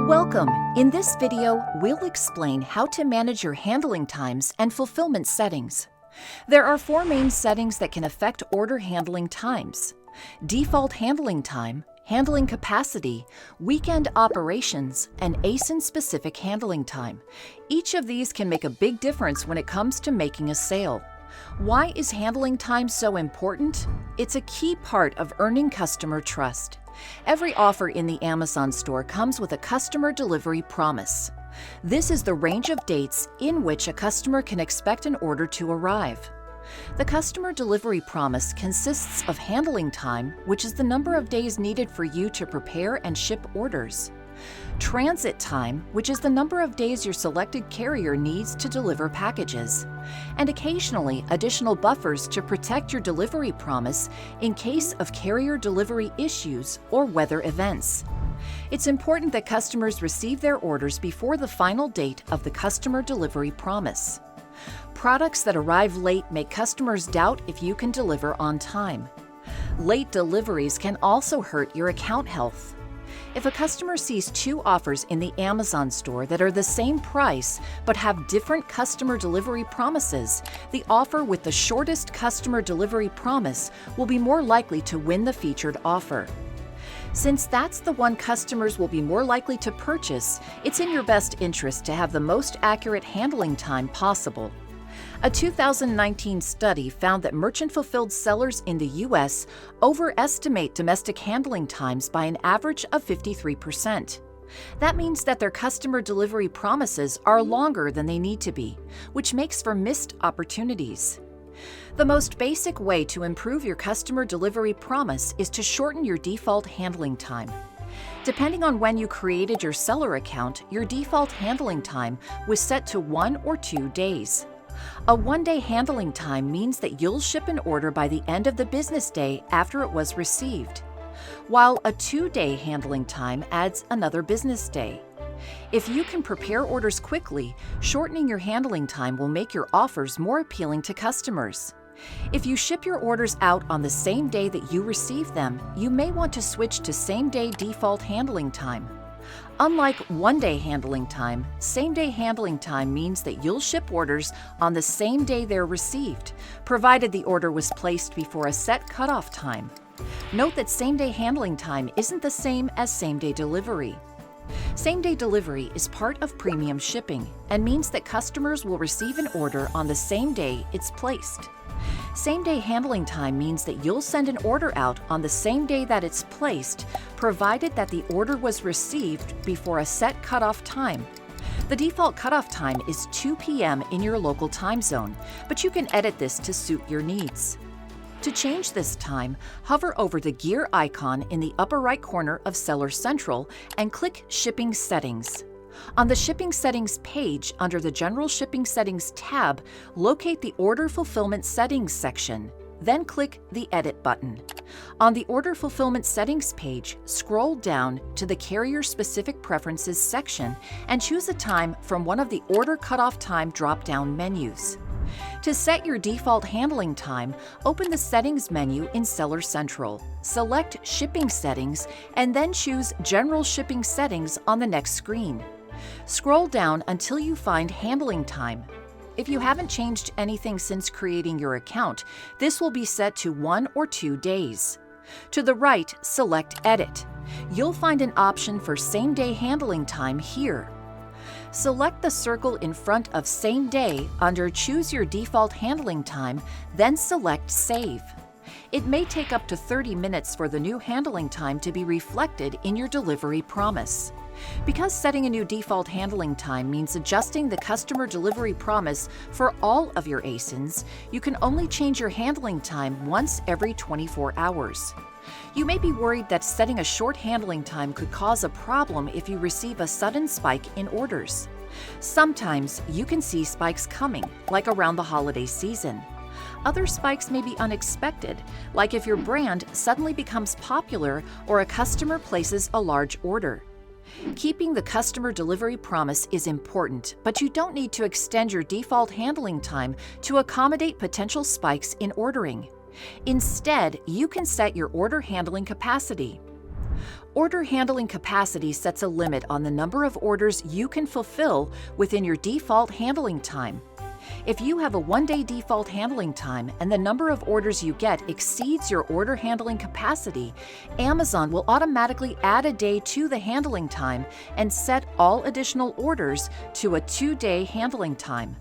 Welcome! In this video, we'll explain how to manage your handling times and fulfillment settings. There are four main settings that can affect order handling times: default handling time, handling capacity, weekend operations, and ASIN-specific handling time. Each of these can make a big difference when it comes to making a sale. Why is handling time so important? It's a key part of earning customer trust. Every offer in the Amazon store comes with a customer delivery promise. This is the range of dates in which a customer can expect an order to arrive. The customer delivery promise consists of handling time, which is the number of days needed for you to prepare and ship orders; transit time, which is the number of days your selected carrier needs to deliver packages; and occasionally additional buffers to protect your delivery promise in case of carrier delivery issues or weather events. It's important that customers receive their orders before the final date of the customer delivery promise. Products that arrive late make customers doubt if you can deliver on time. Late deliveries can also hurt your account health. If a customer sees two offers in the Amazon store that are the same price but have different customer delivery promises, the offer with the shortest customer delivery promise will be more likely to win the featured offer. Since that's the one customers will be more likely to purchase, it's in your best interest to have the most accurate handling time possible. A 2019 study found that merchant-fulfilled sellers in the U.S. overestimate domestic handling times by an average of 53%. That means that their customer delivery promises are longer than they need to be, which makes for missed opportunities. The most basic way to improve your customer delivery promise is to shorten your default handling time. Depending on when you created your seller account, your default handling time was set to 1 or 2 days. A one-day handling time means that you'll ship an order by the end of the business day after it was received, while a 2-day handling time adds another business day. If you can prepare orders quickly, shortening your handling time will make your offers more appealing to customers. If you ship your orders out on the same day that you receive them, you may want to switch to same-day default handling time. Unlike one-day handling time, same-day handling time means that you'll ship orders on the same day they're received, provided the order was placed before a set cutoff time. Note that same-day handling time isn't the same as same-day delivery. Same-day delivery is part of premium shipping and means that customers will receive an order on the same day it's placed. Same-day handling time means that you'll send an order out on the same day that it's placed, provided that the order was received before a set cutoff time. The default cutoff time is 2 p.m. in your local time zone, but you can edit this to suit your needs. To change this time, hover over the gear icon in the upper right corner of Seller Central and click Shipping Settings. On the Shipping Settings page, under the General Shipping Settings tab, locate the Order Fulfillment Settings section, then click the Edit button. On the Order Fulfillment Settings page, scroll down to the Carrier-Specific Preferences section and choose a time from one of the Order Cutoff Time drop-down menus. To set your default handling time, open the Settings menu in Seller Central, select Shipping Settings, and then choose General Shipping Settings on the next screen. Scroll down until you find Handling Time. If you haven't changed anything since creating your account, this will be set to 1 or 2 days. To the right, select Edit. You'll find an option for same-day handling time here. Select the circle in front of Same Day under Choose Your Default Handling Time, then select Save. It may take up to 30 minutes for the new handling time to be reflected in your delivery promise. Because setting a new default handling time means adjusting the customer delivery promise for all of your ASINs, you can only change your handling time once every 24 hours. You may be worried that setting a short handling time could cause a problem if you receive a sudden spike in orders. Sometimes you can see spikes coming, like around the holiday season. Other spikes may be unexpected, like if your brand suddenly becomes popular or a customer places a large order. Keeping the customer delivery promise is important, but you don't need to extend your default handling time to accommodate potential spikes in ordering. Instead, you can set your order handling capacity. Order handling capacity sets a limit on the number of orders you can fulfill within your default handling time. If you have a one-day default handling time and the number of orders you get exceeds your order handling capacity, Amazon will automatically add a day to the handling time and set all additional orders to a 2-day handling time.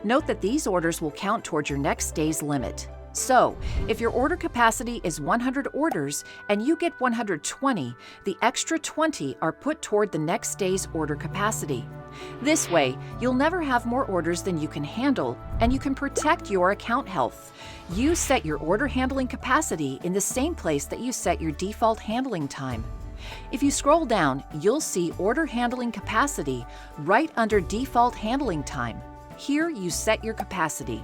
Note that these orders will count towards your next day's limit. So, if your order capacity is 100 orders and you get 120, the extra 20 are put toward the next day's order capacity. This way, you'll never have more orders than you can handle, and you can protect your account health. You set your order handling capacity in the same place that you set your default handling time. If you scroll down, you'll see order handling capacity right under default handling time. Here you set your capacity.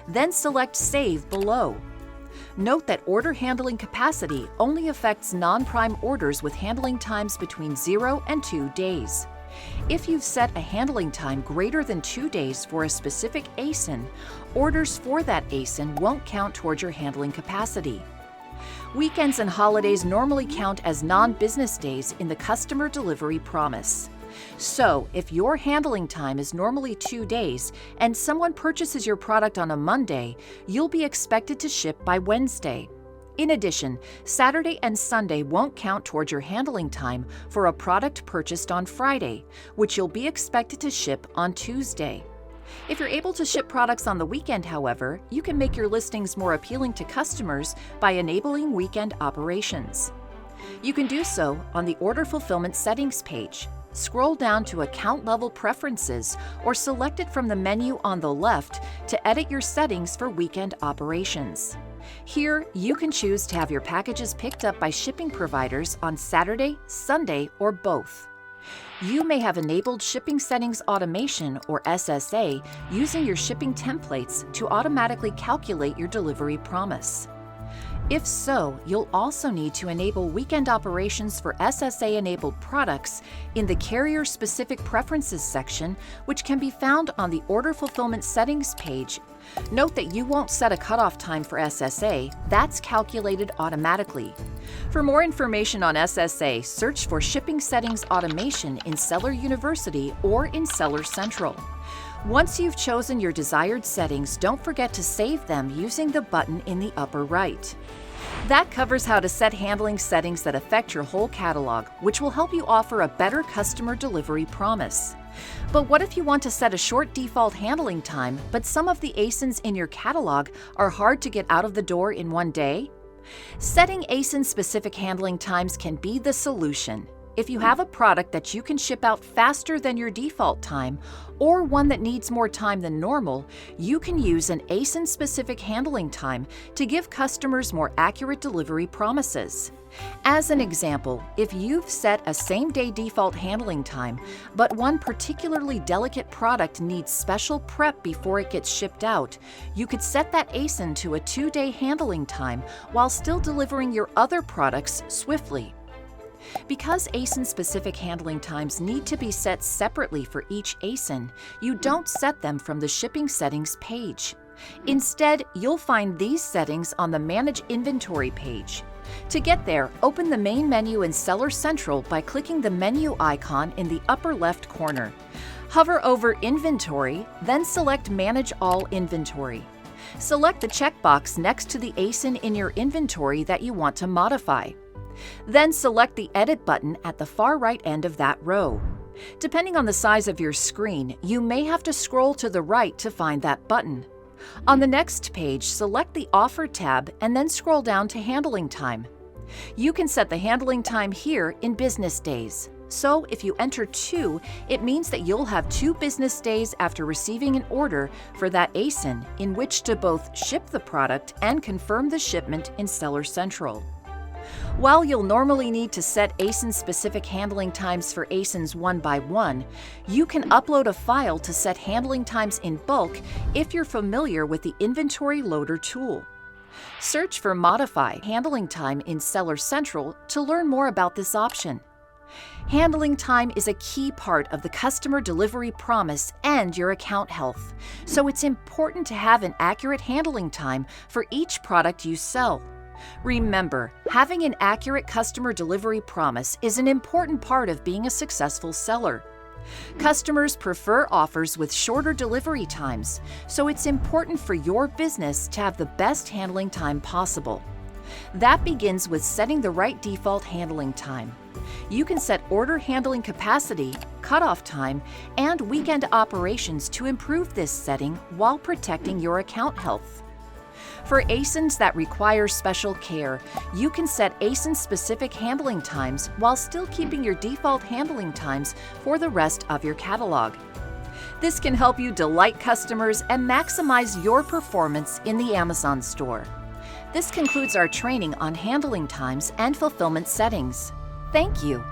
Then select Save below. Note that order handling capacity only affects non-prime orders with handling times between 0 and 2 days. If you've set a handling time greater than 2 days for a specific ASIN, orders for that ASIN won't count towards your handling capacity. Weekends and holidays normally count as non-business days in the customer delivery promise. So, if your handling time is normally 2 days and someone purchases your product on a Monday, you'll be expected to ship by Wednesday. In addition, Saturday and Sunday won't count towards your handling time for a product purchased on Friday, which you'll be expected to ship on Tuesday. If you're able to ship products on the weekend, however, you can make your listings more appealing to customers by enabling weekend operations. You can do so on the Order Fulfillment Settings page. Scroll down to Account Level Preferences or select it from the menu on the left to edit your settings for weekend operations. Here, you can choose to have your packages picked up by shipping providers on Saturday, Sunday, or both. You may have enabled Shipping Settings Automation, or SSA, using your shipping templates to automatically calculate your delivery promise. If so, you'll also need to enable weekend operations for SSA-enabled products in the Carrier-Specific Preferences section, which can be found on the Order Fulfillment Settings page. Note that you won't set a cutoff time for SSA, that's calculated automatically. For more information on SSA, search for Shipping Settings Automation in Seller University or in Seller Central. Once you've chosen your desired settings, don't forget to save them using the button in the upper right. That covers how to set handling settings that affect your whole catalog, which will help you offer a better customer delivery promise. But what if you want to set a short default handling time, but some of the ASINs in your catalog are hard to get out of the door in one day? Setting ASIN-specific handling times can be the solution. If you have a product that you can ship out faster than your default time, or one that needs more time than normal, you can use an ASIN-specific handling time to give customers more accurate delivery promises. As an example, if you've set a same-day default handling time, but one particularly delicate product needs special prep before it gets shipped out, you could set that ASIN to a 2-day handling time while still delivering your other products swiftly. Because ASIN-specific handling times need to be set separately for each ASIN, you don't set them from the Shipping Settings page. Instead, you'll find these settings on the Manage Inventory page. To get there, open the main menu in Seller Central by clicking the menu icon in the upper left corner. Hover over Inventory, then select Manage All Inventory. Select the checkbox next to the ASIN in your inventory that you want to modify. Then select the Edit button at the far right end of that row. Depending on the size of your screen, you may have to scroll to the right to find that button. On the next page, select the Offer tab and then scroll down to Handling Time. You can set the handling time here in business days. So if you enter 2, it means that you'll have 2 business days after receiving an order for that ASIN in which to both ship the product and confirm the shipment in Seller Central. While you'll normally need to set ASIN-specific handling times for ASINs one by one, you can upload a file to set handling times in bulk if you're familiar with the Inventory Loader tool. Search for Modify Handling Time in Seller Central to learn more about this option. Handling time is a key part of the customer delivery promise and your account health, so it's important to have an accurate handling time for each product you sell. Remember, having an accurate customer delivery promise is an important part of being a successful seller. Customers prefer offers with shorter delivery times, so it's important for your business to have the best handling time possible. That begins with setting the right default handling time. You can set order handling capacity, cutoff time, and weekend operations to improve this setting while protecting your account health. For ASINs that require special care, you can set ASIN-specific handling times while still keeping your default handling times for the rest of your catalog. This can help you delight customers and maximize your performance in the Amazon store. This concludes our training on handling times and fulfillment settings. Thank you.